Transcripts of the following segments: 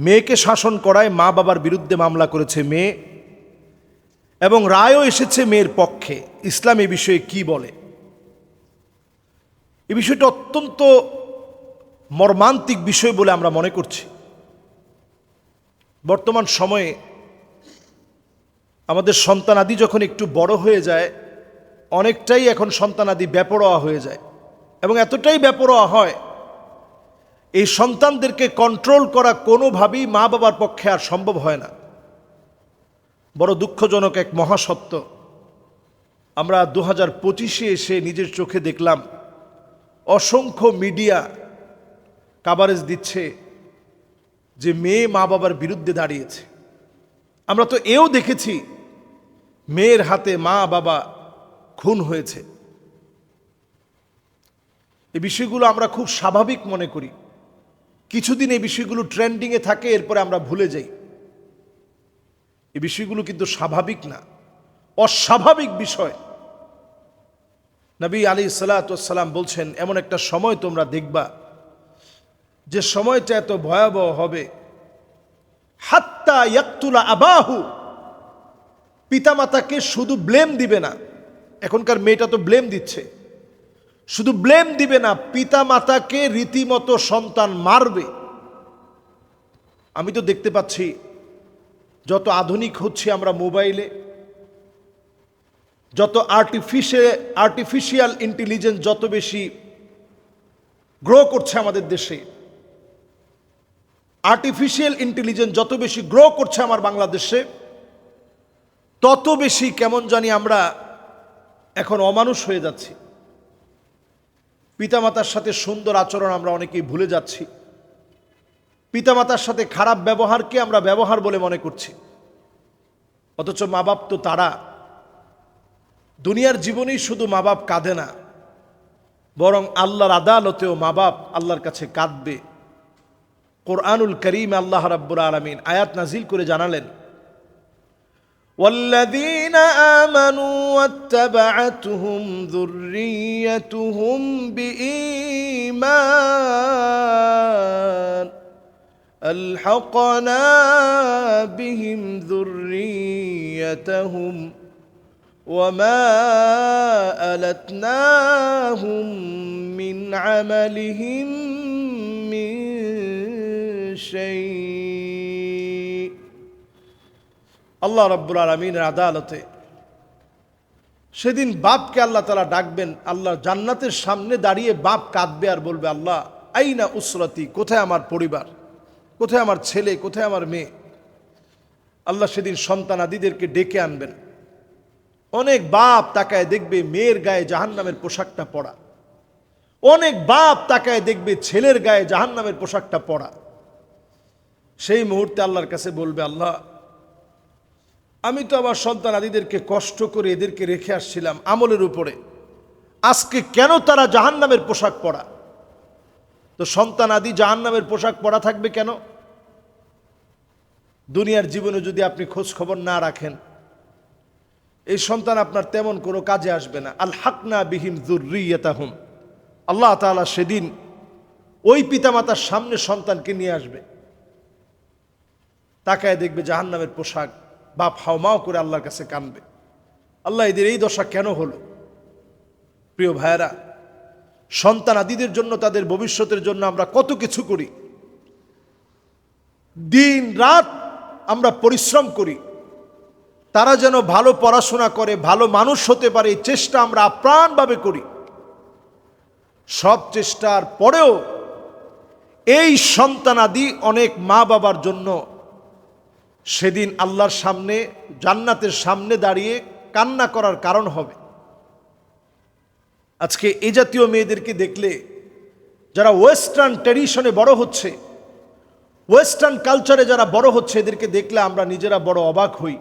মেয়েকে শাসন করায় মা বাবার বিরুদ্ধে মামলা করেছে মেয়ে, এবং রায়ও এসেছে মেয়ের পক্ষে। ইসলাম এই বিষয়ে কি বলে? এই বিষয়টা অত্যন্ত মর্মান্তিক বিষয় বলে আমরা মনে করছি। বর্তমান সময়ে আমাদের সন্তানাদি যখন একটু বড় হয়ে যায়, অনেকটাই এখন সন্তানাদি বেপরোয়া হয়ে যায়, এবং এতটাই বেপরোয়া হয় এই সন্তানদেরকে কন্ট্রোল করা কোনোভাবেই মা বাবার পক্ষে আর সম্ভব হয় না। বড় দুঃখজনক এক মহাসত্য আমরা 2025-এ এসে নিজের চোখে দেখলাম। অসংখ্য মিডিয়া কাভারেজ দিচ্ছে যে মেয়ে মা বাবার বিরুদ্ধে দাঁড়িয়েছে। আমরা তো এও দেখেছি মেয়ের হাতে মা বাবা খুন হয়েছে। এই বিষয়গুলো আমরা খুব স্বাভাবিক মনে করি। কিছুদিন এই বিষয়গুলো ট্রেন্ডিংয়ে থাকে, এরপরে আমরা ভুলে যাই। এই বিষয়গুলো কিন্তু স্বাভাবিক না, অস্বাভাবিক বিষয়। নবী আলাইহিস সালাতু ওয়াস সালাম বলছেন, এমন একটা সময় তোমরা দেখবা যে সময়টা এত ভয়াবহ হবে, হাত্তা ইয়াকতুলা আবাহু, পিতামাতাকে শুধু ব্লেম দিবে না। এখনকার মেয়েটা তো ব্লেম দিচ্ছে, শুধু ব্লেম দিবে না, পিতামাতাকে রীতিমতো সন্তান মারবে। আমি তো দেখতে পাচ্ছি যত আধুনিক হচ্ছে আমরা মোবাইলে, যত আর্টিফিশিয়াল ইন্টেলিজেন্স যত বেশি গ্রো করছে আমাদের দেশে, আর্টিফিশিয়াল ইন্টেলিজেন্স যত বেশি গ্রো করছে আমার বাংলাদেশে, তত বেশি কেমন জানি আমরা এখন অমানুষ হয়ে যাচ্ছি। পিতামাতার সাথে সুন্দর আচরণ আমরা অনেকেই ভুলে যাচ্ছি। পিতামাতার সাথে খারাপ ব্যবহারকে আমরা ব্যবহার বলে মনে করছি। অথচ মা বাপ তো তারা, দুনিয়ার জীবনেই শুধু মা বাপ কাঁদে না, বরং আল্লাহর আদালতেও মা বাপ আল্লাহর কাছে কাঁদবে। কোরআনুল করিম আল্লাহ রাব্বুল আলামিন আয়াত নাজিল করে জানালেন, والذين آمنوا واتبعتهم ذريتهم بإيمان ألحقنا بهم ذريتهم وما ألتناهم من عملهم من شيء। আল্লাহ রাব্বুল আলামিনের আদালতে সেদিন বাপকে আল্লাহ তাআলা ডাকবেন। আল্লাহ জান্নাতের সামনে দাঁড়িয়ে বাপ কাঁদবে আর বলবে, আল্লাহ আইনা উসরতি, কোথায় আমার পরিবার, কোথায় আমার ছেলে, কোথায় আমার মেয়ে। আল্লাহ সেদিন সন্তানাদিদেরকে ডেকে আনবেন। অনেক বাপ তাকায় দেখবে মেয়ের গায়ে জাহান্নামের পোশাকটা পরা, অনেক বাপ তাকায় দেখবে ছেলের গায়ে জাহান্নামের পোশাকটা পরা। সেই মুহূর্তে আল্লাহর কাছে বলবে, আল্লাহ আমি তো আমার সন্তানাদিদেরকে কষ্ট করে এদেরকে রেখে আসছিলাম আমলের উপরে, আজকে কেন তারা জাহান্নামের পোশাক পরা? তো সন্তানাদি জাহান্নামের পোশাক পরা থাকবে কেন? দুনিয়ার জীবনে যদি আপনি খোঁজ খবর না রাখেন, এই সন্তান আপনার তেমন কোনো কাজে আসবে না। আলহাকনা বিহিম যুররিয়াতাহুম, আল্লাহ তাআলা সেদিন ওই পিতামাতার সামনে সন্তানকে নিয়ে আসবে, তাকায় দেখবে জাহান্নামের পোশাক, বাপ হাওমাও করে আল্লাহর কাছে কাঁদবে, আল্লাহ এদের এই দশা কেন হলো? প্রিয় ভাইয়েরা, সন্তানাদিদের জন্য, তাদের ভবিষ্যতের জন্য আমরা কত কিছু করি, দিন রাত আমরা পরিশ্রম করি, তারা যেন ভালো পড়াশোনা করে, ভালো মানুষ হতে পারে, এই চেষ্টা আমরা আপ্রাণভাবে করি। সব চেষ্টার পরেও এই সন্তানাদি অনেক মা বাবার জন্য সেদিন আল্লাহর সামনে, জান্নাতের সামনে দাঁড়িয়ে কান্না করার কারণ হবে। আজকে এই জাতীয় মেয়েদেরকে দেখলে, যারা ওয়েস্টার্ন ট্র্যাডিশনে বড় হচ্ছে, ওয়েস্টার্ন কালচারে যারা বড় হচ্ছে, এদেরকে দেখলে আমরা নিজেরা বড় অবাক হই।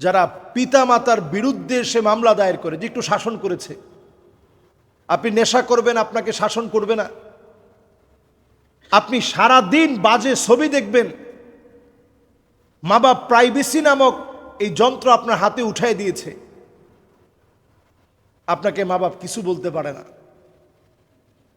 যারা পিতা মাতার বিরুদ্ধে এসে মামলা দায়ের করে, যে একটু শাসন করেছে, আপনি নেশা করবেন আপনাকে শাসন করবে না, আপনি সারা দিন বাজে ছবি দেখবেন, মা বাপ প্রাইভেসি নামক এই যন্ত্র আপনার হাতে উঠাই দিয়েছে, আপনাকে মা বাপ কিছু বলতে পারে না।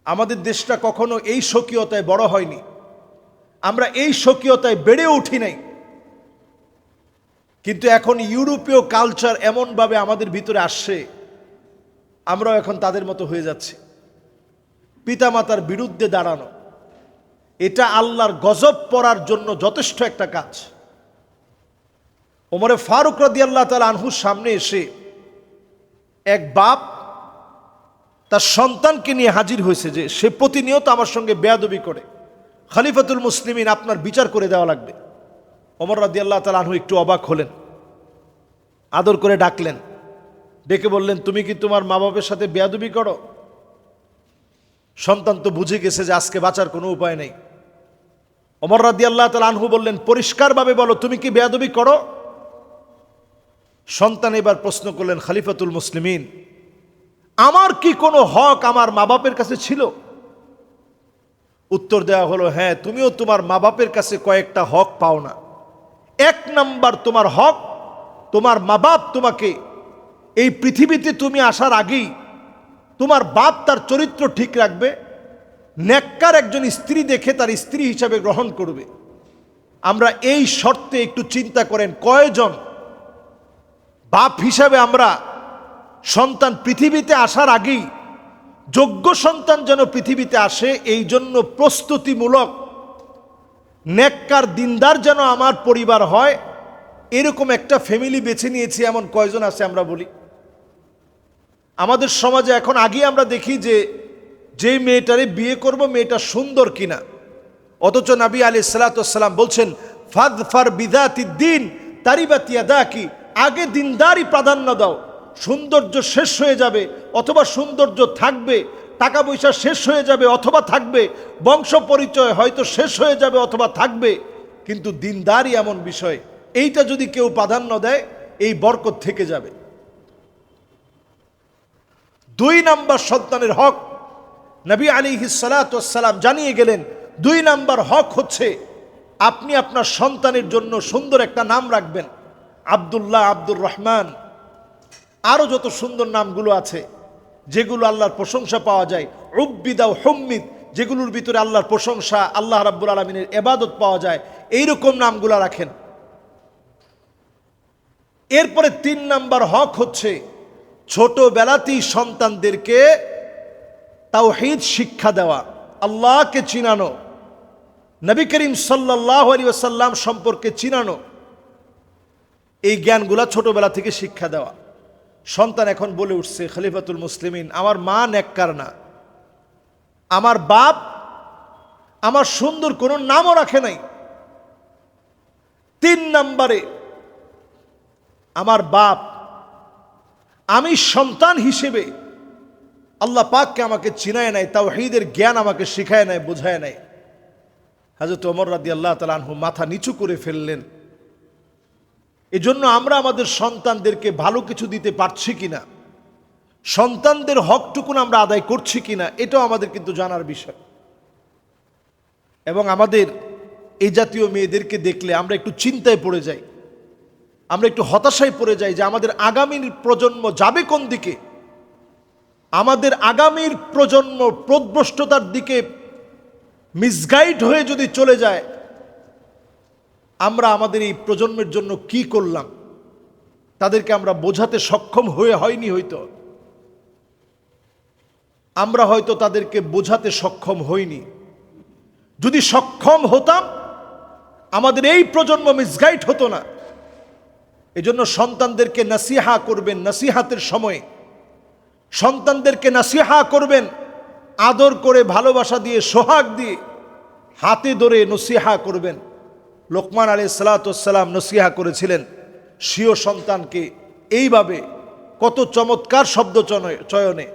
আমাদের দেশটা কখনো এই স্বকীয়তায় বড় হয়নি। আমরা এই স্বকীয়তায় বেড়ে উঠি নাই, কিন্তু এখন ইউরোপীয় কালচার এমনভাবে আমাদের ভিতরে আসছে, আমরাও এখন তাদের মতো হয়ে যাচ্ছি। পিতামাতার বিরুদ্ধে দাঁড়ানো, এটা আল্লাহর গজব পড়ার জন্য যথেষ্ট একটা কাজ। ওমরে ফারুক রাদিয়াল্লাহু তাআলা আনহুর সামনে এসে এক বাপ তার সন্তানকে নিয়ে হাজির হয়েছে যে সে প্রতিনিয়ত আমার সঙ্গে বেয়াদবি করে, খলিফাতুল মুসলিমিন, আপনার বিচার করে দেওয়া লাগবে। ওমর রাদিয়াল্লাহু তাআলা আনহু একটু অবাক হলেন, আদর করে ডাকলেন, ডেকে বললেন, তুমি কি তোমার মা বাপের সাথে বেয়াদবি করো? সন্তান তো বুঝে গেছে যে আজকে বাঁচার কোনো উপায় নেই। ওমর রাদিয়াল্লাহু তাআলা আনহু বললেন, পরিষ্কারভাবে বলো, তুমি কি বেয়াদবি করো? সন্তান এবার প্রশ্ন করলেন, খলিফাতুল মুসলিমিন, আমার কি কোনো হক আমার মা বাপের কাছে ছিল? উত্তর দেওয়া হলো, হ্যাঁ, তুমিও তোমার মা বাপের কাছে কয়েকটা হক পাও না। এক নাম্বার তোমার হক, তোমার মা বাপ তোমাকে এই পৃথিবীতে তুমি আসার আগেই তোমার বাপ তার চরিত্র ঠিক রাখবে, নেককার একজন স্ত্রী দেখে তার স্ত্রী হিসাবে গ্রহণ করবে। আমরা এই শর্তে একটু চিন্তা করেন, কয়জন বাপ হিসাবে আমরা সন্তান পৃথিবীতে আসার আগেই যোগ্য সন্তান যেন পৃথিবীতে আসে এই জন্য প্রস্তুতিমূলক নেককার দিনদার যেন আমার পরিবার হয়, এরকম একটা ফ্যামিলি বেছে নিয়েছি, এমন কয়জন আছে আমরা বলি? আমাদের সমাজে এখন আগে আমরা দেখি যে যেই মেয়েটারে বিয়ে করব মেয়েটা সুন্দর কিনা, অথচ নবী আলাইহিস সালাতু ওয়াস সালাম বলছেন, ফাদফার বিযাতিদ দ্বীন তারিবাত ইয়াদাকি, আগে দিনদারি প্রাধান্য দাও। সৌন্দর্য শেষ হয়ে যাবে অথবা সৌন্দর্য থাকবে, টাকা পয়সা শেষ হয়ে যাবে অথবা থাকবে, বংশ পরিচয় হয়তো শেষ হয়ে যাবে অথবা থাকবে, কিন্তু দিনদারি এমন বিষয়, এইটা যদি কেউ প্রাধান্য দেয় এই বরকত থেকে যাবে। 2 নাম্বার সন্তানের হক নবী আলাইহিস সালাতু ওয়াস সালাম জানিয়ে গেলেন। 2 নাম্বার হক হচ্ছে আপনি আপনার সন্তানের জন্য সুন্দর একটা নাম রাখবেন, আব্দুল্লাহ, আব্দুর রহমান, আরো যত সুন্দর নামগুলো আছে যেগুলো আল্লাহর প্রশংসা পাওয়া যায়, উব্বিদা ও হুম্মিদ, যেগুলোর ভিতরে আল্লাহর প্রশংসা, আল্লাহ রাব্বুল আলামিনের ইবাদত পাওয়া যায়, এইরকম নামগুলো রাখেন। এরপরে 3 নাম্বার হক হচ্ছে ছোটবেলাতেই সন্তানদেরকে তাওহীদ শিক্ষা দেওয়া, আল্লাহকে চিনানো, নবী করিম সাল্লাল্লাহু আলাইহি ওয়াসাল্লাম সম্পর্কে চিনানো, এই জ্ঞানগুলা ছোটবেলা থেকে শিক্ষা দেওয়া। সন্তান এখন বলে উঠছে, খলিফাতুল মুসলিমিন, আমার মা নেককার না, আমার বাপ আমার সুন্দর কোনো নামও রাখে নাই। 3 নম্বরে আমার বাপ, আমি সন্তান হিসেবে আল্লাহ পাককে আমাকে চিনায় নাই, তাওহীদের জ্ঞান আমাকে শিখায় নাই, বোঝায় নাই। হযরত ওমর রাদিয়াল্লাহু তাআলা আনহু মাথা নিচু করে ফেললেন। এজন্য আমরা আমাদের সন্তানদেরকে ভালো কিছু দিতে পারছি কিনা, সন্তানদের হকটুকুন আমরা আদায় করছি কিনা, এটাও আমাদের কিন্তু জানার বিষয়। এবং আমাদের এই জাতীয় মেয়েদেরকে দেখলে আমরা একটু চিন্তায় পড়ে যাই, আমরা একটু হতাশায় পড়ে যাই যে আমাদের আগামীর প্রজন্ম যাবে কোন দিকে। আমাদের আগামীর প্রজন্ম পথভ্রষ্টতার দিকে মিসগাইড হয়ে যদি চলে যায়, আমরা আমাদের এই প্রজন্মের জন্য কি করলাম, তাদেরকে আমরা বোঝাতে সক্ষম হয়নি। হয়তো আমরা হয়তো তাদেরকে বোঝাতে সক্ষম হইনি। যদি সক্ষম হতাম আমাদের এই প্রজন্ম মিসগাইড হতো না। এজন্য সন্তানদেরকে নসিহা করবেন, নসিহাতের সময় সন্তানদেরকে নসিহা করবেন, আদর করে, ভালোবাসা দিয়ে, সোহাগ দিয়ে, হাতে ধরে নসিহা করবেন। লোকমান আলাইহিস সালাতু ওয়াস সালাম নসিহা করেছিলেন স্বীয় সন্তানকে এইভাবে, কত চমৎকার শব্দ চয়নে,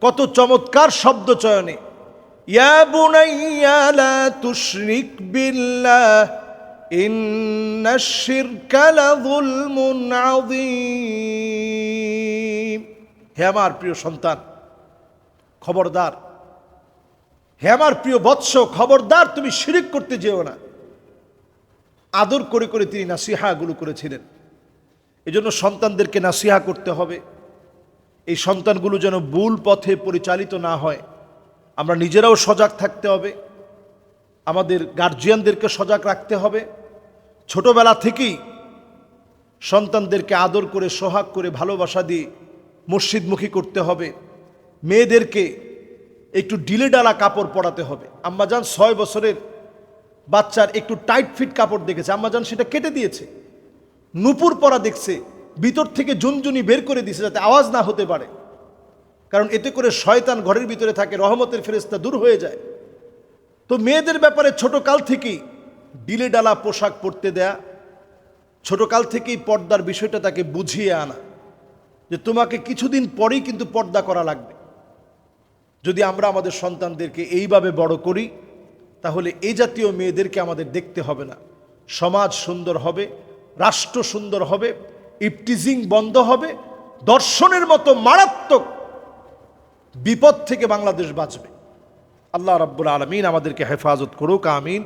কত চমৎকার শব্দ চয়নে, ইয়া বুনাইয়া লা তুশরিক বিল্লাহ ইন্নাশ শিরকা লাযুলমুন আযীম। হে আমার প্রিয় সন্তান, খবরদার, হে আমার প্রিয় বৎস, খবরদার তুমি শিরক করতে যেও না। আদর করে করে তিনি নাসিহাগুলো করেছিলেন। এজন্য সন্তানদেরকে নাসিহা করতে হবে। এই সন্তানগুলো যেন ভুল পথে পরিচালিত না হয়, আমরা নিজেরাও সজাগ থাকতে হবে। আমাদের গার্জিয়ানদেরকে সজাগ রাখতে হবে। ছোটবেলা থেকেই সন্তানদেরকে আদর করে, সোহাগ করে, ভালোবাসা দিয়ে মসজিদমুখী করতে হবে। মেয়েদেরকে একটু ঢিলেঢালা কাপড় পরাতে হবে। আম্মাজান 6 বছরের বাচ্চার একটু টাইট ফিট কাপড় দেখেছে, আম্মাজান সেটা কেটে দিয়েছে। নুপুর পরা দেখছে, ভিতর থেকে ঝুনঝুনি বের করে দিয়েছে যাতে আওয়াজ না হতে পারে, কারণ এতে করে শয়তান ঘরের ভিতরে থাকে, রহমতের ফেরেশতা দূর হয়ে যায়। তো মেয়েদের ব্যাপারে ছোটকাল থেকেই ঢিলেঢালা পোশাক পরতে দেয়া, ছোটকাল থেকেই পর্দার বিষয়টা তাকে বুঝিয়ে আনা যে তোমাকে কিছুদিন পরেই কিন্তু পর্দা করা লাগবে। যদি আমরা আমাদের সন্তানদেরকে এইভাবে বড় করি, তাহলে এই জাতীয় মেয়েদেরকে আমাদের দেখতে হবে না। সমাজ সুন্দর হবে, রাষ্ট্র সুন্দর হবে, ইফটিজিং বন্ধ হবে, দর্শনের মতো মারাত্মক বিপদ থেকে বাংলাদেশ বাঁচবে। আল্লাহ রাব্বুল আলামিন আমাদেরকে হেফাজত করুক, আমিন।